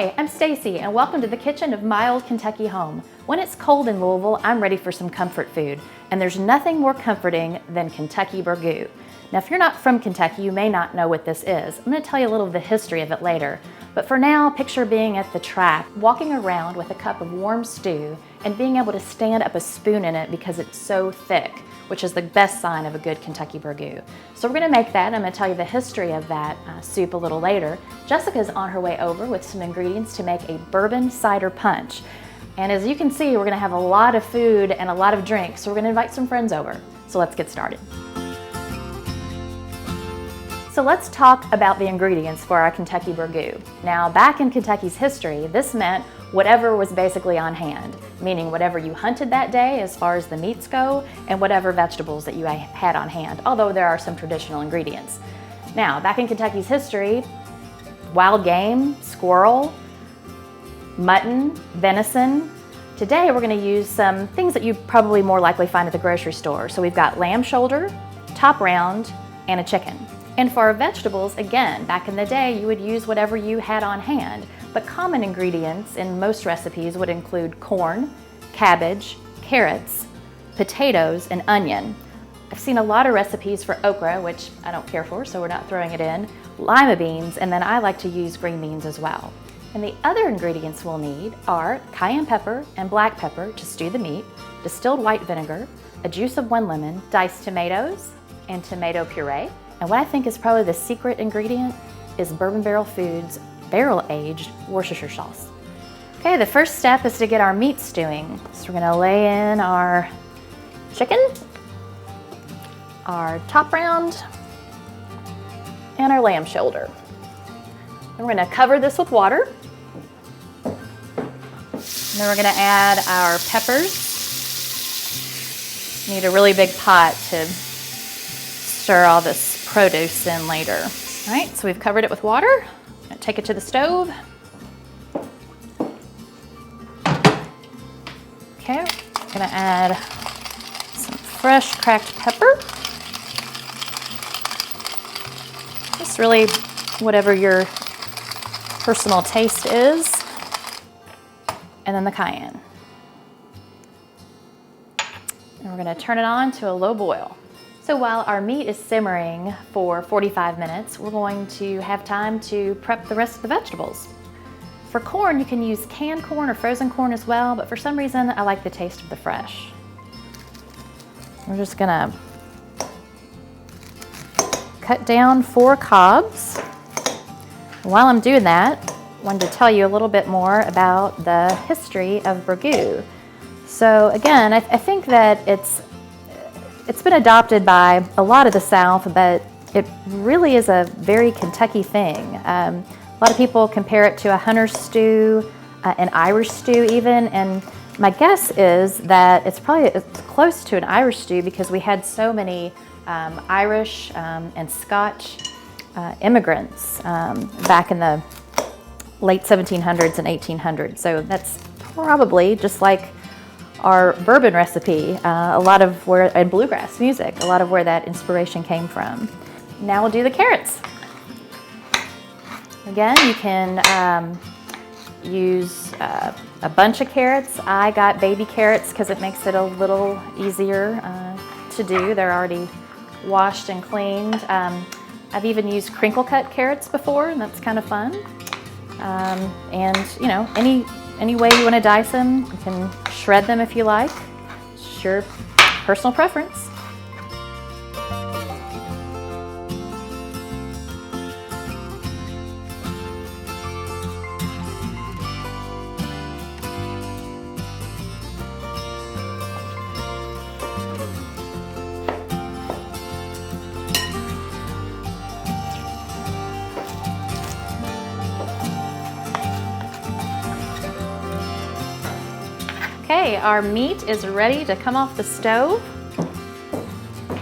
Hi, I'm Stacey and welcome to the kitchen of my old Kentucky home. When it's cold in Louisville, I'm ready for some comfort food, and there's nothing more comforting than Kentucky Burgoo. Now, if you're not from Kentucky, you may not know what this is. I'm going to tell you a little of the history of it later. But for now, picture being at the track, walking around with a cup of warm stew and being able to stand up a spoon in it because it's so thick, which is the best sign of a good Kentucky Burgoo. So we're going to make that, and I'm going to tell you the history of that soup a little later. Jessica's on her way over with some ingredients to make a bourbon cider punch. And as you can see, we're going to have a lot of food and a lot of drinks, so we're going to invite some friends over. So let's get started. So let's talk about the ingredients for our Kentucky Burgoo. Now, back in Kentucky's history, this meant whatever was basically on hand, meaning whatever you hunted that day as far as the meats go, and whatever vegetables that you had on hand, although there are some traditional ingredients. Now, back in Kentucky's history, wild game, squirrel, mutton, venison. Today we're going to use some things that you probably more likely find at the grocery store. So we've got lamb shoulder, top round, and a chicken. And for our vegetables, again, back in the day, you would use whatever you had on hand. But common ingredients in most recipes would include corn, cabbage, carrots, potatoes, and onion. I've seen a lot of recipes for okra, which I don't care for, so we're not throwing it in, lima beans, and then I like to use green beans as well. And the other ingredients we'll need are cayenne pepper and black pepper to stew the meat, distilled white vinegar, a juice of 1 lemon, diced tomatoes, and tomato puree. And what I think is probably the secret ingredient is Bourbon Barrel Foods barrel-aged Worcestershire sauce. Okay, the first step is to get our meat stewing. So we're gonna lay in our chicken, our top round, and our lamb shoulder. And we're gonna cover this with water. And then we're gonna add our peppers. Need a really big pot to stir all this produce in later. All right, so we've covered it with water. I'm gonna take it to the stove. Okay, I'm gonna add some fresh cracked pepper. Just really whatever your personal taste is. And then the cayenne. And we're gonna turn it on to a low boil. So while our meat is simmering for 45 minutes, we're going to have time to prep the rest of the vegetables. For corn, you can use canned corn or frozen corn as well, but for some reason, I like the taste of the fresh. We're just gonna cut down 4 cobs. While I'm doing that, I wanted to tell you a little bit more about the history of Burgoo. So again, I think that it's been adopted by a lot of the South, but it really is a very Kentucky thing. A lot of people compare it to a hunter's stew, an Irish stew even, and my guess is that it's close to an Irish stew because we had so many Irish and Scotch immigrants back in the late 1700s and 1800s. So that's probably just like our bourbon recipe, and bluegrass music, a lot of where that inspiration came from. Now we'll do the carrots. Again, you can use a bunch of carrots. I got baby carrots because it makes it a little easier to do. They're already washed and cleaned. I've even used crinkle cut carrots before, and that's kind of fun. And you know, any way you want to dice them, you can shred them if you like. It's your personal preference. Okay, our meat is ready to come off the stove.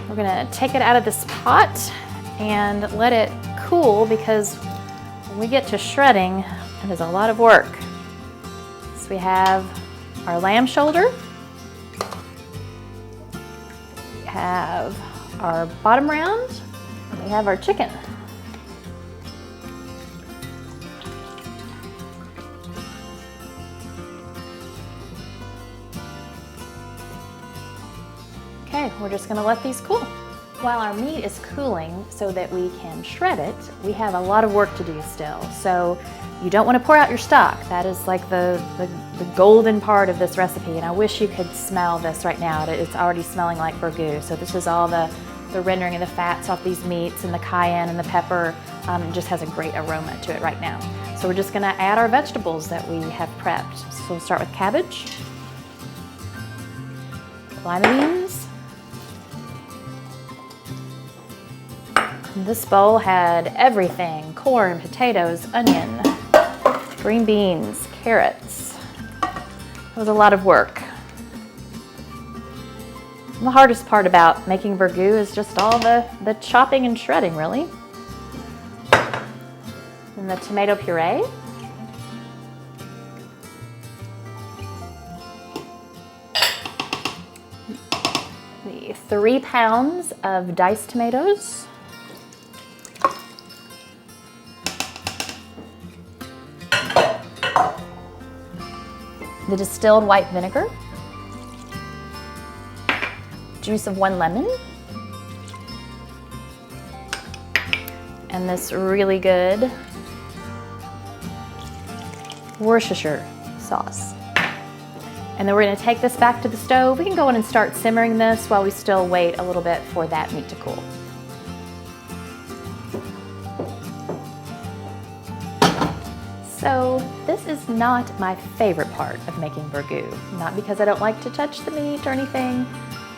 We're gonna take it out of this pot and let it cool because when we get to shredding, it is a lot of work. So we have our lamb shoulder, we have our bottom round, and we have our chicken. Okay, we're just gonna let these cool. While our meat is cooling so that we can shred it, we have a lot of work to do still. So you don't want to pour out your stock. That is like the golden part of this recipe, and I wish you could smell this right now. It's already smelling like burgoo. So this is all the rendering of the fats off these meats and the cayenne and the pepper. It just has a great aroma to it right now. So we're just gonna add our vegetables that we have prepped. So we'll start with cabbage, lima beans. This bowl had everything: corn, potatoes, onion, green beans, carrots. It was a lot of work. And the hardest part about making burgoo is just all the chopping and shredding, really. And the tomato puree. The 3 pounds of diced tomatoes. The distilled white vinegar, juice of 1 lemon, and this really good Worcestershire sauce. And then we're going to take this back to the stove. We can go in and start simmering this while we still wait a little bit for that meat to cool. So this is not my favorite part of making burgoo. Not because I don't like to touch the meat or anything,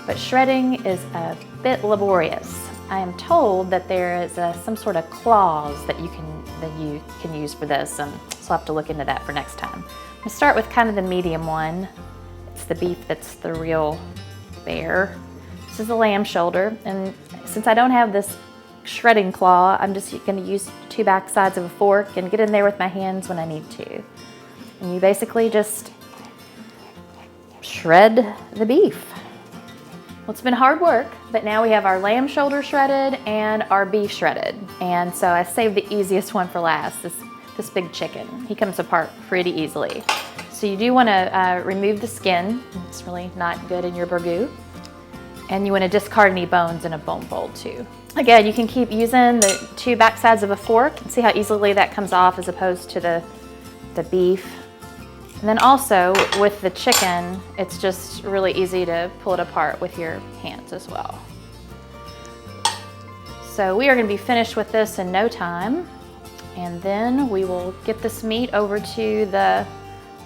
but shredding is a bit laborious. I am told that there is some sort of claws that you can use for this, so I'll have to look into that for next time. I'm gonna start with kind of the medium one. It's the beef that's the real bear. This is the lamb shoulder, and since I don't have this shredding claw, I'm just going to use 2 back sides of a fork and get in there with my hands when I need to. And you basically just shred the beef. Well, it's been hard work, but now we have our lamb shoulder shredded and our beef shredded. And so I saved the easiest one for last, this big chicken. He comes apart pretty easily. So you do want to remove the skin. It's really not good in your burgoo. And you want to discard any bones in a bone bowl too. Again, you can keep using the 2 back sides of a fork and see how easily that comes off as opposed to the beef. And then also with the chicken, it's just really easy to pull it apart with your hands as well. So we are going to be finished with this in no time. And then we will get this meat over to the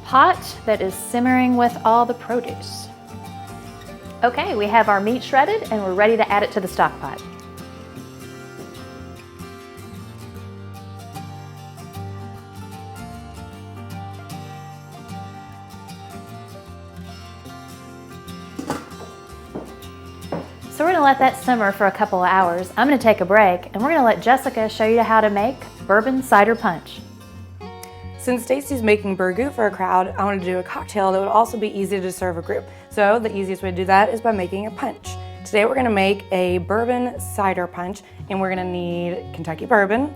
pot that is simmering with all the produce. Okay, we have our meat shredded and we're ready to add it to the stock pot. So we're gonna let that simmer for a couple of hours. I'm gonna take a break and we're gonna let Jessica show you how to make bourbon cider punch. Since Stacey's making burgoo for a crowd, I wanted to do a cocktail that would also be easy to serve a group. So the easiest way to do that is by making a punch. Today we're gonna make a bourbon cider punch, and we're gonna need Kentucky bourbon,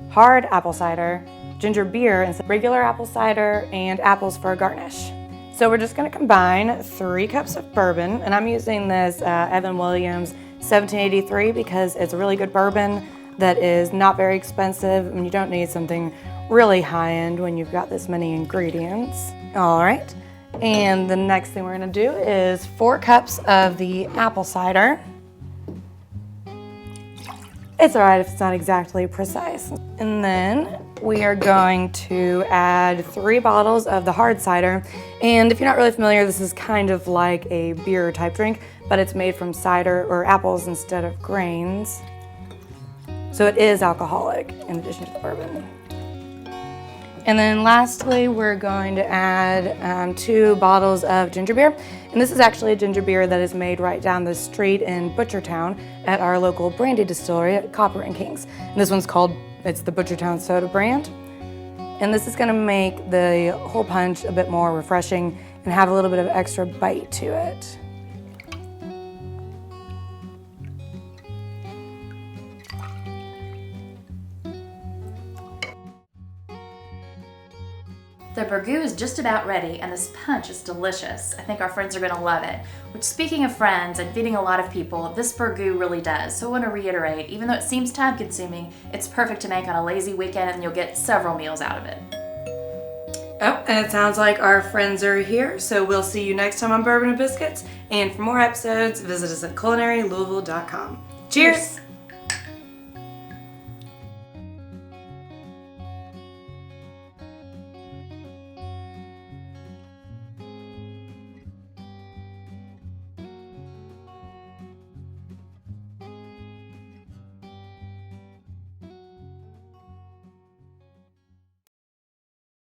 hard apple cider, ginger beer, and some regular apple cider, and apples for a garnish. So we're just gonna combine 3 cups of bourbon, and I'm using this Evan Williams 1783 because it's a really good bourbon that is not very expensive, and you don't need something really high-end when you've got this many ingredients. All right, and the next thing we're gonna do is 4 cups of the apple cider. It's all right if it's not exactly precise. And then we are going to add 3 bottles of the hard cider. And if you're not really familiar, this is kind of like a beer type drink, but it's made from cider or apples instead of grains. So it is alcoholic in addition to the bourbon. And then lastly, we're going to add 2 bottles of ginger beer. And this is actually a ginger beer that is made right down the street in Butchertown at our local brandy distillery at Copper and Kings. And this one's called, it's the Butchertown Soda brand. And this is gonna make the whole punch a bit more refreshing and have a little bit of extra bite to it. The Burgoo is just about ready, and this punch is delicious. I think our friends are gonna love it. Which, speaking of friends and feeding a lot of people, this Burgoo really does. So I wanna reiterate, even though it seems time consuming, it's perfect to make on a lazy weekend and you'll get several meals out of it. Oh, and it sounds like our friends are here, so we'll see you next time on Bourbon and Biscuits. And for more episodes, visit us at culinarylouisville.com. Cheers!